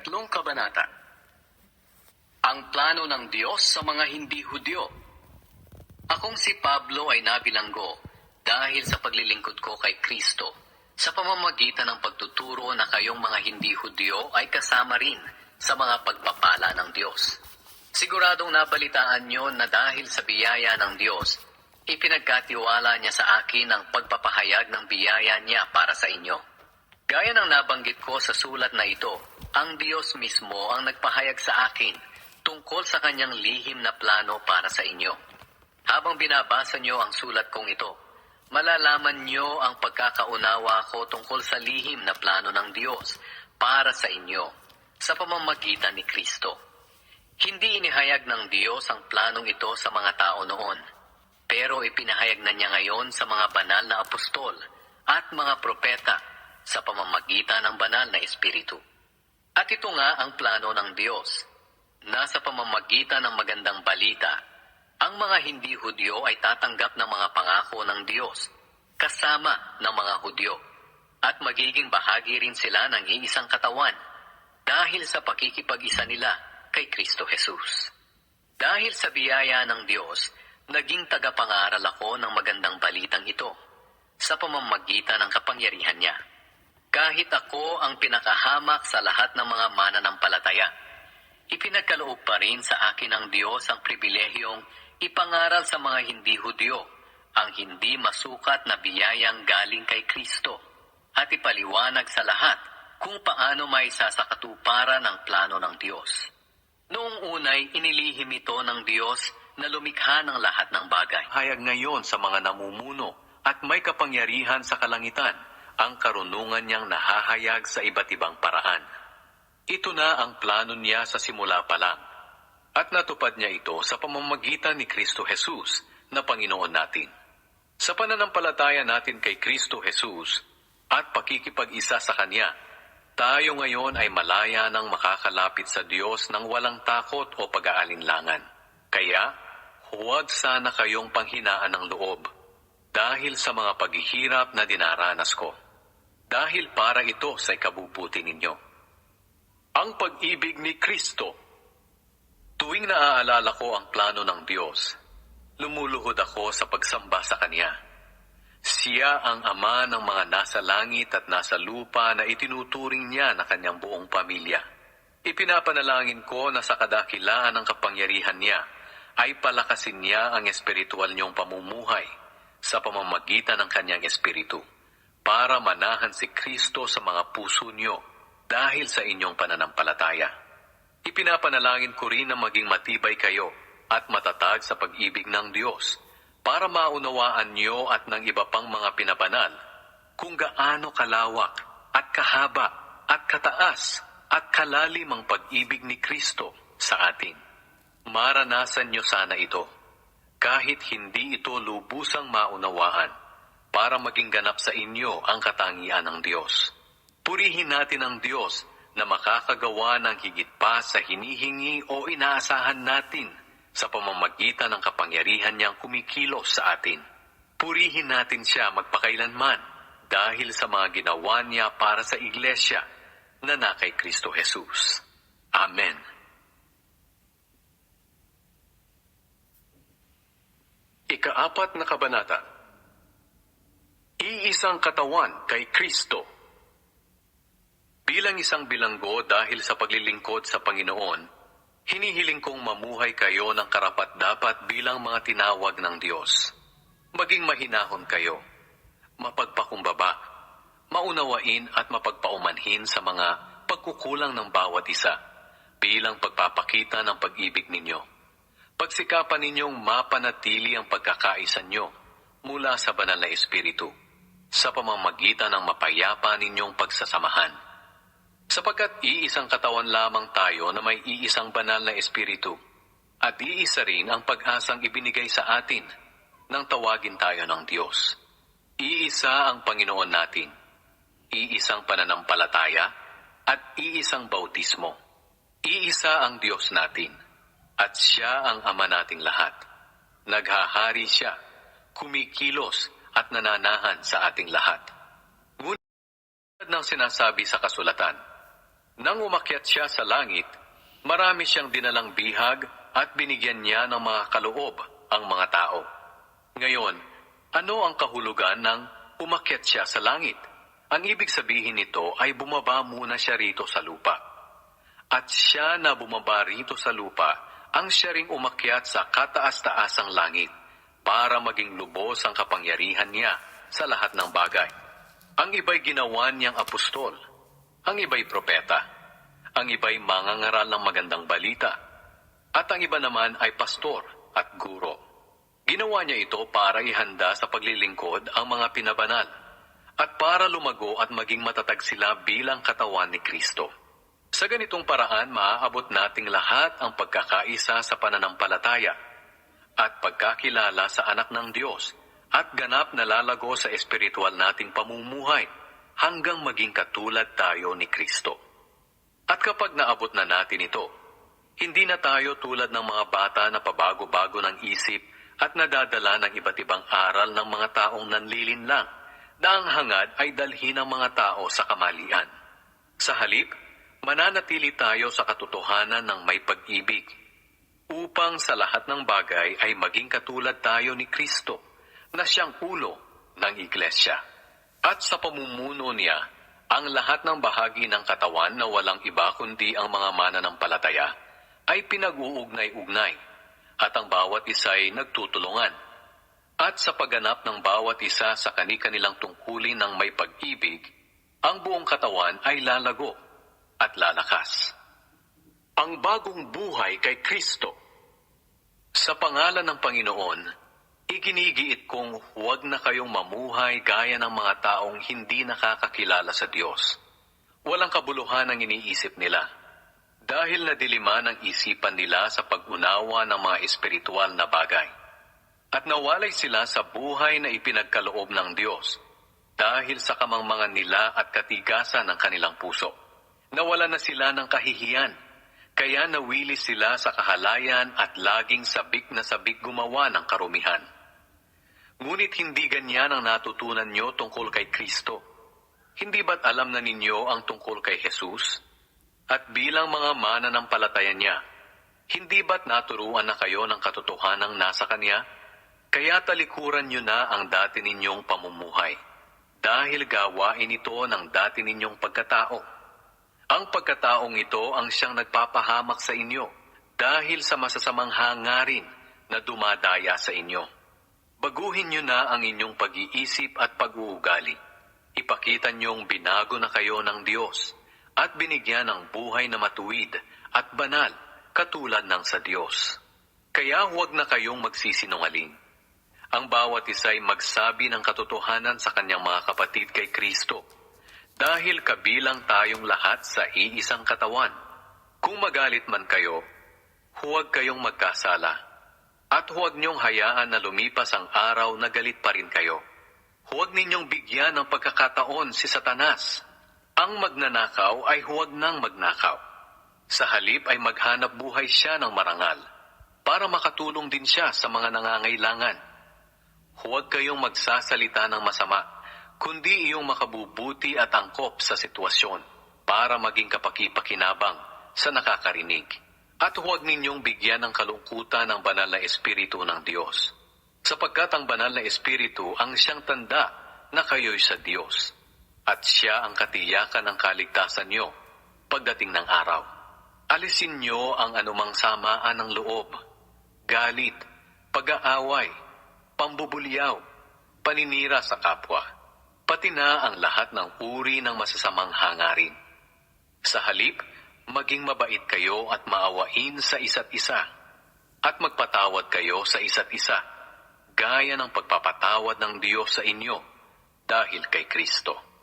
ikatlong kabanata. Ang plano ng Diyos sa mga hindi Hudyo. Akong si Pablo ay nabilanggo dahil sa paglilingkod ko kay Kristo sa pamamagitan ng pagtuturo na kayong mga hindi Hudyo ay kasama rin sa mga pagpapala ng Diyos. Siguradong nabalitaan nyo na dahil sa biyaya ng Diyos, ipinagkatiwala niya sa akin ang pagpapahayag ng biyaya niya para sa inyo. Gaya ng nabanggit ko sa sulat na ito, ang Diyos mismo ang nagpahayag sa akin tungkol sa kanyang lihim na plano para sa inyo. Habang binabasa nyo ang sulat kong ito, malalaman nyo ang pagkakaunawa ko tungkol sa lihim na plano ng Diyos para sa inyo sa pamamagitan ni Kristo. Hindi inihayag ng Diyos ang planong ito sa mga tao noon, pero ipinahayag na niya ngayon sa mga banal na apostol at mga propeta sa pamamagitan ng banal na Espiritu. At ito nga ang plano ng Diyos, na sa pamamagitan ng magandang balita, ang mga hindi Hudyo ay tatanggap ng mga pangako ng Diyos, kasama ng mga Hudyo, at magiging bahagi rin sila ng iisang katawan, dahil sa pakikipag-isa nila kay Kristo Jesus. Dahil sa biyaya ng Diyos, naging tagapangaral ako ng magandang balitang ito, sa pamamagitan ng kapangyarihan niya. Kahit ako ang pinakahamak sa lahat ng mga mananampalataya, ipinagkaloob pa rin sa akin ng Diyos ang pribilehiyong ipangaral sa mga hindi Hudyo ang hindi masukat na biyayang galing kay Kristo at ipaliwanag sa lahat kung paano may sasakatuparan ang plano ng Diyos. Noong unay, inilihim ito ng Diyos na lumikha ng lahat ng bagay. Hayag ngayon sa mga namumuno at may kapangyarihan sa kalangitan ang karunungan niyang nahahayag sa iba't ibang paraan. Ito na ang plano niya sa simula pa lang, at natupad niya ito sa pamamagitan ni Kristo Jesus na Panginoon natin. Sa pananampalataya natin kay Kristo Jesus at pakikipag-isa sa Kanya, tayo ngayon ay malaya nang makakalapit sa Diyos ng walang takot o pag-aalinlangan. Kaya, huwag sana kayong panghinaan ng loob dahil sa mga paghihirap na dinaranas ko. Dahil para ito sa ikabubuti ninyo. Ang pag-ibig ni Kristo. Tuwing naaalala ko ang plano ng Diyos, lumuluhod ako sa pagsamba sa Kanya. Siya ang Ama ng mga nasa langit at nasa lupa na itinuturing niya na Kanyang buong pamilya. Ipinapanalangin ko na sa kadakilaan ng kapangyarihan niya ay palakasin niya ang espiritual niyong pamumuhay sa pamamagitan ng Kanyang Espiritu, para manahan si Kristo sa mga puso niyo dahil sa inyong pananampalataya. Ipinapanalangin ko rin na maging matibay kayo at matatag sa pag-ibig ng Diyos para maunawaan niyo at ng iba pang mga pinabanal kung gaano kalawak at kahaba at kataas at kalalim ang pag-ibig ni Kristo sa atin. Maranasan niyo sana ito, kahit hindi ito lubusang maunawaan, para maging ganap sa inyo ang katangian ng Diyos. Purihin natin ang Diyos na makakagawa ng higit pa sa hinihingi o inaasahan natin sa pamamagitan ng kapangyarihan niyang kumikilos sa atin. Purihin natin siya magpakailanman dahil sa mga ginawa niya para sa iglesia na kay Kristo Jesus. Amen. Ika-4 na kabanata. Iisang katawan kay Kristo. Bilang isang bilanggo dahil sa paglilingkod sa Panginoon, hinihiling kong mamuhay kayo ng karapat-dapat bilang mga tinawag ng Diyos. Maging mahinahon kayo, mapagpakumbaba, maunawain at mapagpaumanhin sa mga pagkukulang ng bawat isa bilang pagpapakita ng pag-ibig ninyo. Pagsikapan ninyong mapanatili ang pagkakaisa nyo mula sa banal na Espiritu, sa pamamagitan ng mapayapa ninyong pagsasamahan. Sapagkat iisang katawan lamang tayo na may iisang banal na Espiritu, at iisa rin ang pag-asang ibinigay sa atin nang tawagin tayo ng Diyos. Iisa ang Panginoon natin, iisang pananampalataya, at iisang bautismo. Iisa ang Diyos natin, at Siya ang Ama nating lahat. Naghahari Siya, kumikilos at nananahan sa ating lahat. Ngunit ng sinasabi sa kasulatan, Nang umakyat siya sa langit, marami siyang dinalang bihag at binigyan niya ng mga kaloob ang mga tao. Ngayon, ano ang kahulugan ng umakyat siya sa langit? Ang ibig sabihin nito ay bumaba muna siya rito sa lupa. At siya na bumaba rito sa lupa, ang siya ring umakyat sa kataas-taasang langit para maging lubos ang kapangyarihan niya sa lahat ng bagay. Ang iba'y ginawa niyang apostol, ang iba'y propeta, ang iba'y mangangaral ng magandang balita, at ang iba naman ay pastor at guro. Ginawa niya ito para ihanda sa paglilingkod ang mga pinabanal, at para lumago at maging matatag sila bilang katawan ni Kristo. Sa ganitong paraan, maaabot nating lahat ang pagkakaisa sa pananampalataya at pagkakilala sa anak ng Diyos at ganap na lalago sa espiritual nating pamumuhay hanggang maging katulad tayo ni Kristo. At kapag naabot na natin ito, hindi na tayo tulad ng mga bata na pabago-bago ng isip at nadadala ng iba't ibang aral ng mga taong nanlilinlang na ang hangad ay dalhin ng mga tao sa kamalian. Sa halip, mananatili tayo sa katotohanan ng may pag-ibig, upang sa lahat ng bagay ay maging katulad tayo ni Kristo, na siyang ulo ng iglesia. At sa pamumuno niya, ang lahat ng bahagi ng katawan na walang iba kundi ang mga mananampalataya ay pinag-uugnay-ugnay, at ang bawat isa ay nagtutulungan. At sa pagganap ng bawat isa sa kani-kanilang tungkulin ng may pag-ibig, ang buong katawan ay lalago at lalakas. Ang bagong buhay kay Kristo. Sa pangalan ng Panginoon, iginigiit kong huwag na kayong mamuhay gaya ng mga taong hindi nakakakilala sa Diyos. Walang kabuluhan ang iniisip nila, dahil nadiliman ang isipan nila sa pag-unawa ng mga espiritual na bagay. At nawalay sila sa buhay na ipinagkaloob ng Diyos, dahil sa kamangmangan nila at katigasan ng kanilang puso. Nawala na sila ng kahihiyan, kaya nawili sila sa kahalayan at laging sabik na sabik gumawa ng karumihan. Ngunit hindi ganyan ang natutunan nyo tungkol kay Kristo. Hindi ba't alam na ninyo ang tungkol kay Jesus? At bilang mga mananampalataya niya, hindi ba't naturuan na kayo ng katotohanang nasa Kanya? Kaya talikuran nyo na ang dati ninyong pamumuhay, dahil gawain ito ng dati ninyong pagkatao. Ang pagkataong ito ang siyang nagpapahamak sa inyo dahil sa masasamang hangarin na dumadaya sa inyo. Baguhin nyo na ang inyong pag-iisip at pag-uugali. Ipakita nyong binago na kayo ng Diyos at binigyan ng buhay na matuwid at banal katulad ng sa Diyos. Kaya huwag na kayong magsisinungaling. Ang bawat isa'y magsabi ng katotohanan sa kanyang mga kapatid kay Kristo, dahil kabilang tayong lahat sa iisang katawan. Kung magalit man kayo, huwag kayong magkasala. At huwag niyong hayaan na lumipas ang araw na galit pa rin kayo. Huwag ninyong bigyan ng pagkakataon si Satanas. Ang magnanakaw ay huwag nang magnakaw. Sa halip ay maghanap buhay siya ng marangal, para makatulong din siya sa mga nangangailangan. Huwag kayong magsasalita ng masama, kundi iyong makabubuti at angkop sa sitwasyon para maging kapaki-pakinabang sa nakakarinig. At huwag ninyong bigyan ng kalungkutan ang banal na Espiritu ng Diyos, sapagkat ang banal na Espiritu ang siyang tanda na kayo'y sa Diyos, at siya ang katiyakan ng kaligtasan nyo pagdating ng araw. Alisin nyo ang anumang samaan ng loob, galit, pag-aaway, pambubulyaw, paninira sa kapwa, pati na ang lahat ng uri ng masasamang hangarin. Sa halip, maging mabait kayo at maawain sa isa't isa, at magpatawad kayo sa isa't isa, gaya ng pagpapatawad ng Diyos sa inyo, dahil kay Kristo.